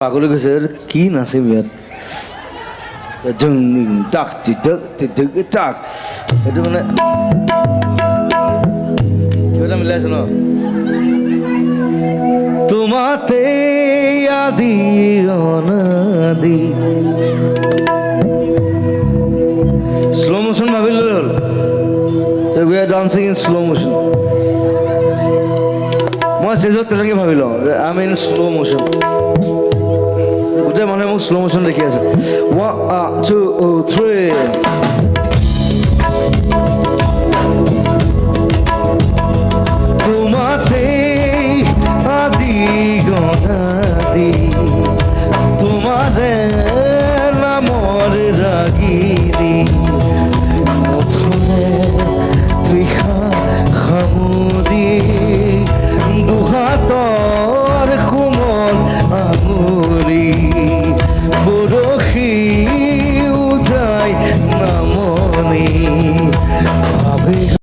পাগল গেছে কি নাচিম ইয়াত টাক টাক এইটো মানে কিবা এটা মিলাইছে ন তোমাতে আদি অনাদি স্লো মোশন ভাবিলে হ'ল so we are dancing in slow motion মই ষ্টেজত তেনেকৈ ভাবি লওঁ যে আই মিন স্লো মোশন গোটেই মানুহে মোক স্লো মোশন দেখি আছে 1 2 3 তোমাতে আদি গনাদি তোমারে